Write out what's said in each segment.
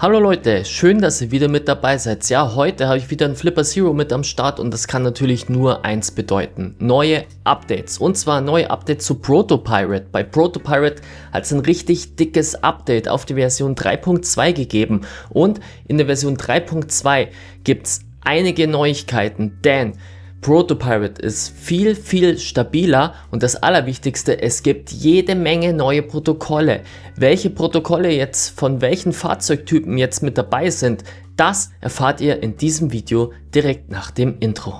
Hallo Leute, schön, dass ihr wieder mit dabei seid. Ja, heute habe ich wieder einen Flipper Zero mit am Start und das kann natürlich nur eins bedeuten. Neue Updates. Und zwar neue Updates zu ProtoPirate. Bei ProtoPirate hat es ein richtig dickes Update auf die Version 3.2 gegeben. Und in der Version 3.2 gibt es einige Neuigkeiten, denn ProtoPirate ist viel stabiler und das Allerwichtigste, es gibt jede Menge neue Protokolle. Welche Protokolle jetzt von welchen Fahrzeugtypen jetzt mit dabei sind, das erfahrt ihr in diesem Video direkt nach dem Intro.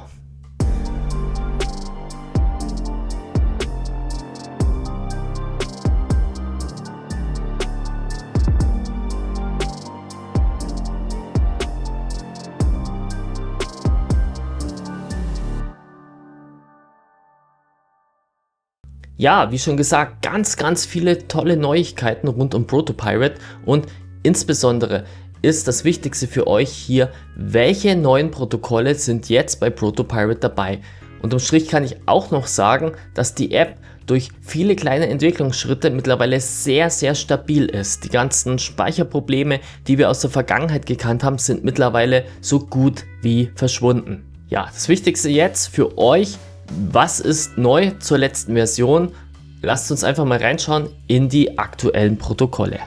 Ja, wie schon gesagt, ganz viele tolle Neuigkeiten rund um ProtoPirate und insbesondere ist das Wichtigste für euch hier, welche neuen Protokolle sind jetzt bei ProtoPirate dabei. Unterm Strich kann ich auch noch sagen, dass die App durch viele kleine Entwicklungsschritte mittlerweile sehr stabil ist. Die ganzen Speicherprobleme, die wir aus der Vergangenheit gekannt haben, sind mittlerweile so gut wie verschwunden. Ja, das Wichtigste jetzt für euch: was ist neu zur letzten Version? Lasst uns einfach mal reinschauen in die aktuellen Protokolle.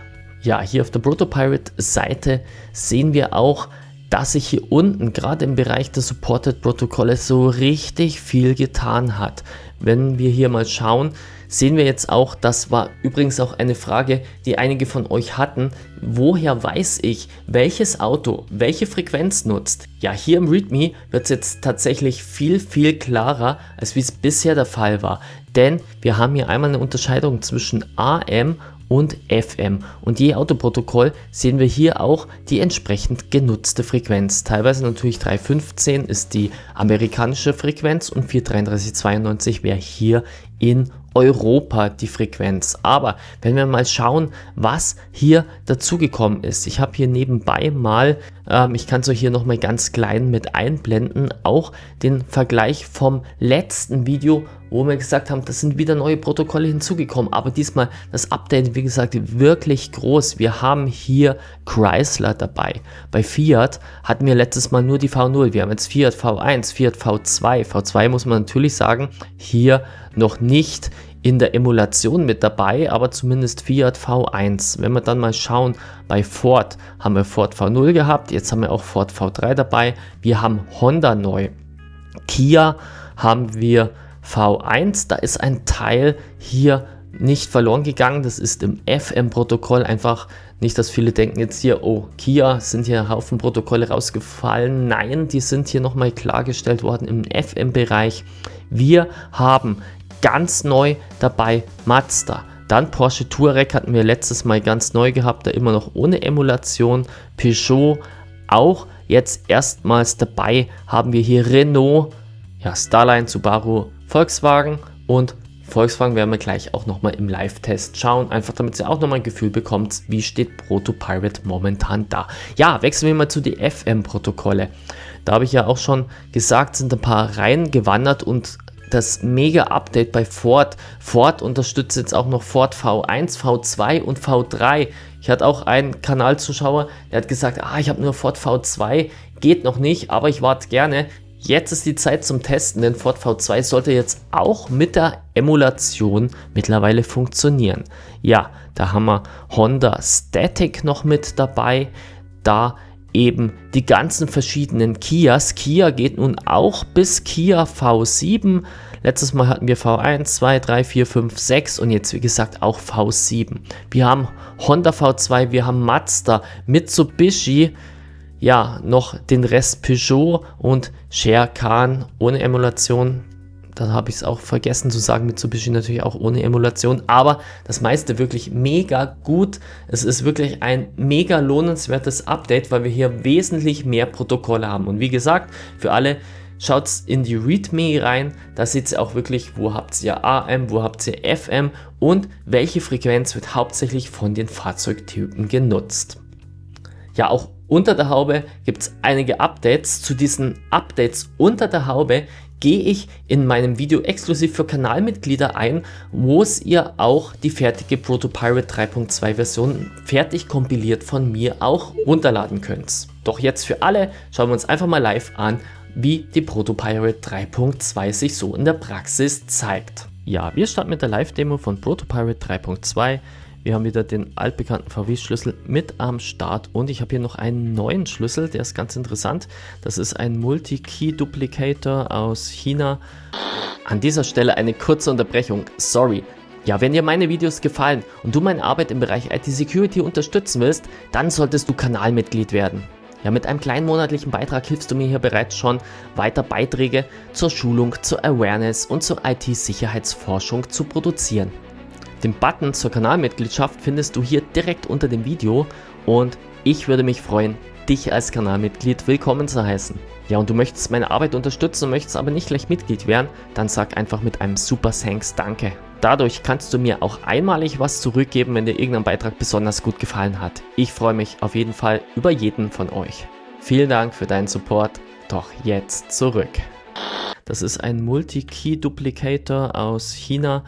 Ja, hier auf der ProtoPirate Seite sehen wir auch, dass sich hier unten gerade im Bereich der Supported Protokolle so richtig viel getan hat. Wenn wir hier mal schauen, sehen wir jetzt auch, das war übrigens auch eine Frage, die einige von euch hatten: woher weiß ich, welches Auto welche Frequenz nutzt? Ja, hier im README wird es jetzt tatsächlich viel klarer, als wie es bisher der Fall war. Denn wir haben hier einmal eine Unterscheidung zwischen AM und FM und je Autoprotokoll sehen wir hier auch die entsprechend genutzte Frequenz. Teilweise natürlich 315 ist die amerikanische Frequenz und 43392 wäre hier in Europa die Frequenz. Aber wenn wir mal schauen, was hier dazugekommen ist, ich habe hier nebenbei mal, ich kann es euch hier nochmal ganz klein mit einblenden, auch den Vergleich vom letzten Video, wo wir gesagt haben, das sind wieder neue Protokolle hinzugekommen, aber diesmal das Update, wie gesagt, wirklich groß. Wir haben hier Chrysler dabei. Bei Fiat hatten wir letztes Mal nur die V0, wir haben jetzt Fiat V1, Fiat V2. V2 muss man natürlich sagen, hier noch nicht in der Emulation mit dabei, aber zumindest Fiat V1. Wenn wir dann mal schauen, bei Ford haben wir Ford V0 gehabt, jetzt haben wir auch Ford V3 dabei, wir haben Honda neu, Kia haben wir V1, da ist ein Teil hier nicht verloren gegangen, das ist im FM-Protokoll, einfach nicht, dass viele denken jetzt hier, oh, Kia, sind hier Haufen Protokolle rausgefallen. Nein, die sind hier nochmal klargestellt worden im FM-Bereich. Wir haben ganz neu dabei Mazda. Dann Porsche Touareg hatten wir letztes Mal ganz neu gehabt, da immer noch ohne Emulation. Peugeot auch jetzt erstmals dabei, haben wir hier Renault, ja, Starline, Subaru, Volkswagen und Volkswagen werden wir gleich auch nochmal im Live-Test schauen, einfach damit ihr auch nochmal ein Gefühl bekommt, wie steht ProtoPirate momentan da. Ja, wechseln wir mal zu den FM-Protokolle. Da habe ich ja auch schon gesagt, sind ein paar reingewandert und das Mega-Update bei Ford. Ford unterstützt jetzt auch noch Ford V1, V2 und V3. Ich hatte auch einen Kanalzuschauer, der hat gesagt, ich habe nur Ford V2, geht noch nicht, aber ich warte gerne. Jetzt ist die Zeit zum Testen, denn Ford V2 sollte jetzt auch mit der Emulation mittlerweile funktionieren. Ja, da haben wir Honda Static noch mit dabei, da eben die ganzen verschiedenen Kias. Kia geht nun auch bis Kia V7. Letztes Mal hatten wir V1, 2, 3, 4, 5, 6 und jetzt wie gesagt auch V7. Wir haben Honda V2, wir haben Mazda, Mitsubishi, ja, noch den Rest Peugeot und Shercan ohne Emulation. Da habe ich es auch vergessen zu sagen, Mitsubishi natürlich auch ohne Emulation, aber das meiste wirklich mega gut. Es ist wirklich ein mega lohnenswertes Update, weil wir hier wesentlich mehr Protokolle haben. Und wie gesagt, für alle, schaut in die README rein, da seht ihr auch wirklich, wo habt ihr AM, wo habt ihr FM und welche Frequenz wird hauptsächlich von den Fahrzeugtypen genutzt. Ja, auch unter der Haube gibt es einige Updates. Zu diesen Updates unter der Haube gehe ich in meinem Video exklusiv für Kanalmitglieder ein, wo ihr auch die fertige ProtoPirate 3.2 Version fertig kompiliert von mir auch runterladen könnt. Doch jetzt für alle schauen wir uns einfach mal live an, wie die ProtoPirate 3.2 sich so in der Praxis zeigt. Ja, wir starten mit der Live-Demo von ProtoPirate 3.2. Wir haben wieder den altbekannten VW-Schlüssel mit am Start und ich habe hier noch einen neuen Schlüssel, der ist ganz interessant. Das ist ein Multi-Key-Duplicator aus China. An dieser Stelle eine kurze Unterbrechung, sorry. Ja, wenn dir meine Videos gefallen und du meine Arbeit im Bereich IT-Security unterstützen willst, dann solltest du Kanalmitglied werden. Ja, mit einem kleinen monatlichen Beitrag hilfst du mir hier bereits schon, weiter Beiträge zur Schulung, zur Awareness und zur IT-Sicherheitsforschung zu produzieren. Den Button zur Kanalmitgliedschaft findest du hier direkt unter dem Video und ich würde mich freuen, dich als Kanalmitglied willkommen zu heißen. Ja, und du möchtest meine Arbeit unterstützen, möchtest aber nicht gleich Mitglied werden, dann sag einfach mit einem Super Thanks Danke. Dadurch kannst du mir auch einmalig was zurückgeben, wenn dir irgendein Beitrag besonders gut gefallen hat. Ich freue mich auf jeden Fall über jeden von euch. Vielen Dank für deinen Support, doch jetzt zurück. Das ist ein Multi-Key-Duplicator aus China.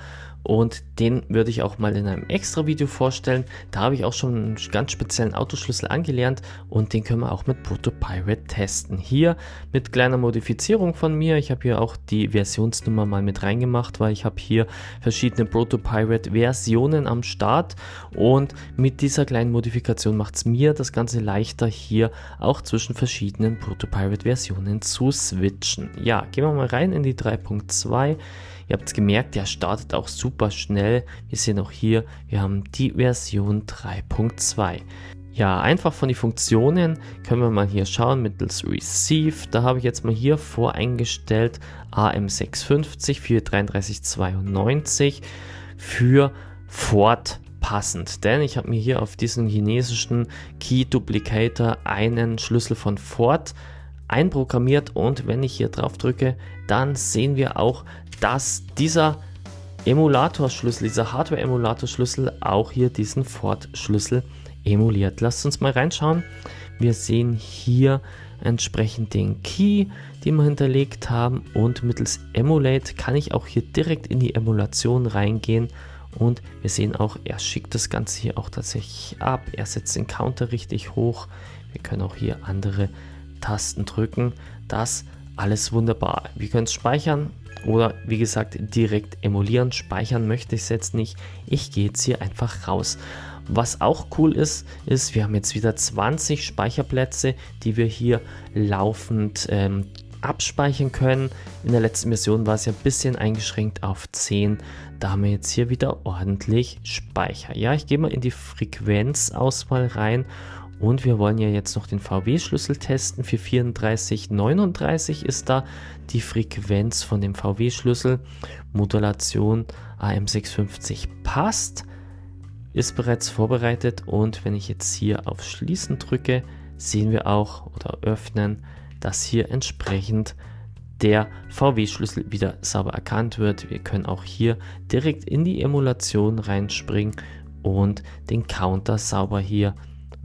Und den würde ich auch mal in einem extra Video vorstellen. Da habe ich auch schon einen ganz speziellen Autoschlüssel angelernt und den können wir auch mit ProtoPirate testen. Hier mit kleiner Modifizierung von mir. Ich habe hier auch die Versionsnummer mal mit reingemacht, weil ich habe hier verschiedene ProtoPirate Versionen am Start und mit dieser kleinen Modifikation macht es mir das Ganze leichter, hier auch zwischen verschiedenen ProtoPirate Versionen zu switchen. Ja, gehen wir mal rein in die 3.2. Ihr habt es gemerkt, der startet auch super schnell. Wir sehen auch hier, wir haben die Version 3.2. Ja, einfach von den Funktionen können wir mal hier schauen mittels Receive. Da habe ich jetzt mal hier voreingestellt AM650 für 3392 für Ford passend. Denn ich habe mir hier auf diesen chinesischen Key Duplicator einen Schlüssel von Ford einprogrammiert und wenn ich hier drauf drücke, dann sehen wir auch, dass dieser Emulatorschlüssel, dieser Hardware-Emulatorschlüssel auch hier diesen Ford-Schlüssel emuliert. Lasst uns mal reinschauen. Wir sehen hier entsprechend den Key, den wir hinterlegt haben und mittels Emulate kann ich auch hier direkt in die Emulation reingehen und wir sehen auch, er schickt das Ganze hier auch tatsächlich ab. Er setzt den Counter richtig hoch. Wir können auch hier andere Tasten drücken. Das alles wunderbar. Wir können es speichern oder wie gesagt direkt emulieren. Speichern möchte ich es jetzt nicht. Ich gehe jetzt hier einfach raus. Was auch cool ist, wir haben jetzt wieder 20 Speicherplätze, die wir hier laufend abspeichern können. In der letzten Version war es ja ein bisschen eingeschränkt auf 10. Da haben wir jetzt hier wieder ordentlich Speicher. Ja, ich gehe mal in die Frequenzauswahl rein. Und wir wollen ja jetzt noch den VW-Schlüssel testen. Für 3439 ist da die Frequenz von dem VW-Schlüssel. Modulation AM650 passt, ist bereits vorbereitet. Und wenn ich jetzt hier auf Schließen drücke, sehen wir auch oder öffnen, dass hier entsprechend der VW-Schlüssel wieder sauber erkannt wird. Wir können auch hier direkt in die Emulation reinspringen und den Counter sauber hier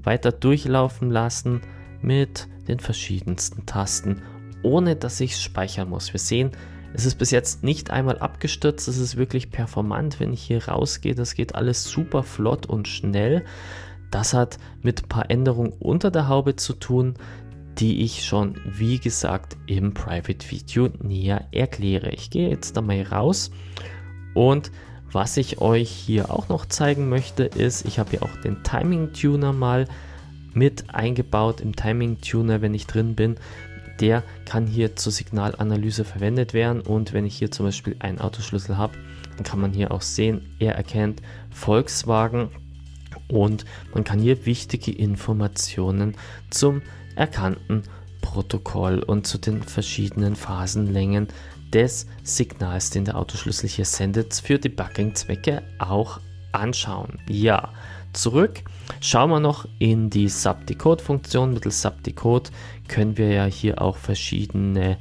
weiter durchlaufen lassen mit den verschiedensten Tasten, ohne dass ich es speichern muss. Wir sehen, es ist bis jetzt nicht einmal abgestürzt, es ist wirklich performant, wenn ich hier rausgehe, das geht alles super flott und schnell. Das hat mit ein paar Änderungen unter der Haube zu tun, die ich schon, wie gesagt, im Private Video näher erkläre. Ich gehe jetzt da mal raus und was ich euch hier auch noch zeigen möchte ist, ich habe hier auch den Timing Tuner mal mit eingebaut. Im Timing Tuner, wenn ich drin bin, der kann hier zur Signalanalyse verwendet werden und wenn ich hier zum Beispiel einen Autoschlüssel habe, dann kann man hier auch sehen, er erkennt Volkswagen und man kann hier wichtige Informationen zum erkannten Protokoll und zu den verschiedenen Phasenlängen des Signals, den der Autoschlüssel hier sendet, für Debugging-Zwecke auch anschauen. Ja, zurück. Schauen wir noch in die Subdecode-Funktion. Mittels Subdecode können wir ja hier auch verschiedene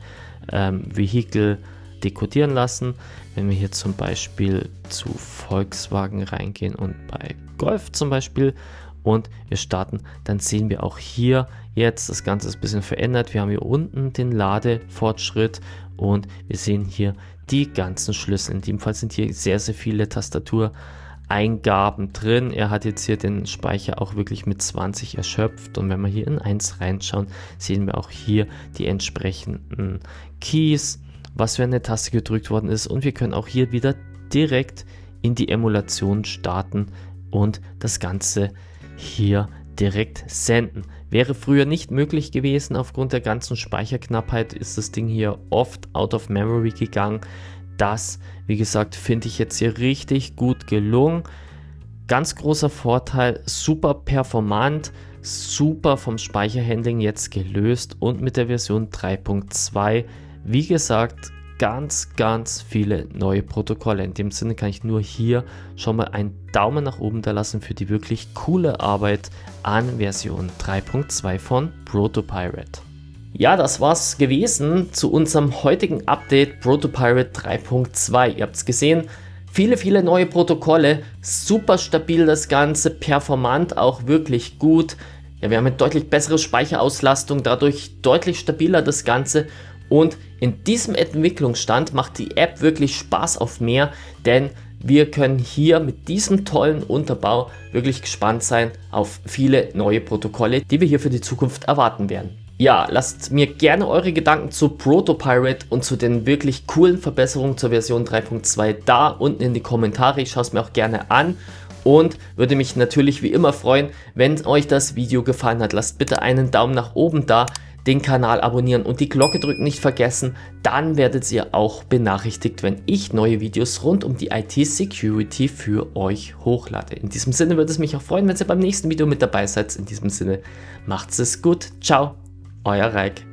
Vehikel dekodieren lassen. Wenn wir hier zum Beispiel zu Volkswagen reingehen und bei Golf zum Beispiel und wir starten, dann sehen wir auch hier jetzt, das Ganze ist ein bisschen verändert. Wir haben hier unten den Ladefortschritt und wir sehen hier die ganzen Schlüssel. In dem Fall sind hier sehr, sehr viele Tastatureingaben drin. Er hat jetzt hier den Speicher auch wirklich mit 20 erschöpft und wenn wir hier in 1 reinschauen, sehen wir auch hier die entsprechenden Keys, was für eine Taste gedrückt worden ist und wir können auch hier wieder direkt in die Emulation starten und das Ganze hier direkt senden. Wäre früher nicht möglich gewesen, aufgrund der ganzen Speicherknappheit ist das Ding hier oft out of memory gegangen. Das, wie gesagt, finde ich jetzt hier richtig gut gelungen. Ganz großer Vorteil, super performant, super vom Speicherhandling jetzt gelöst und mit der Version 3.2, wie gesagt, ganz viele neue Protokolle. In dem Sinne kann ich nur hier schon mal einen Daumen nach oben da lassen für die wirklich coole Arbeit an Version 3.2 von ProtoPirate. Ja, das war's gewesen zu unserem heutigen Update ProtoPirate 3.2. Ihr habt es gesehen, viele neue Protokolle, super stabil das Ganze, performant auch wirklich gut. Ja, wir haben eine deutlich bessere Speicherauslastung, dadurch deutlich stabiler das Ganze. Und in diesem Entwicklungsstand macht die App wirklich Spaß auf mehr, denn wir können hier mit diesem tollen Unterbau wirklich gespannt sein auf viele neue Protokolle, die wir hier für die Zukunft erwarten werden. Ja, lasst mir gerne eure Gedanken zu ProtoPirate und zu den wirklich coolen Verbesserungen zur Version 3.2 da unten in die Kommentare. Ich schaue es mir auch gerne an und würde mich natürlich wie immer freuen, wenn euch das Video gefallen hat. Lasst bitte einen Daumen nach oben da, den Kanal abonnieren und die Glocke drücken nicht vergessen, dann werdet ihr auch benachrichtigt, wenn ich neue Videos rund um die IT-Security für euch hochlade. In diesem Sinne würde es mich auch freuen, wenn ihr beim nächsten Video mit dabei seid. In diesem Sinne, macht's es gut. Ciao, euer Raik.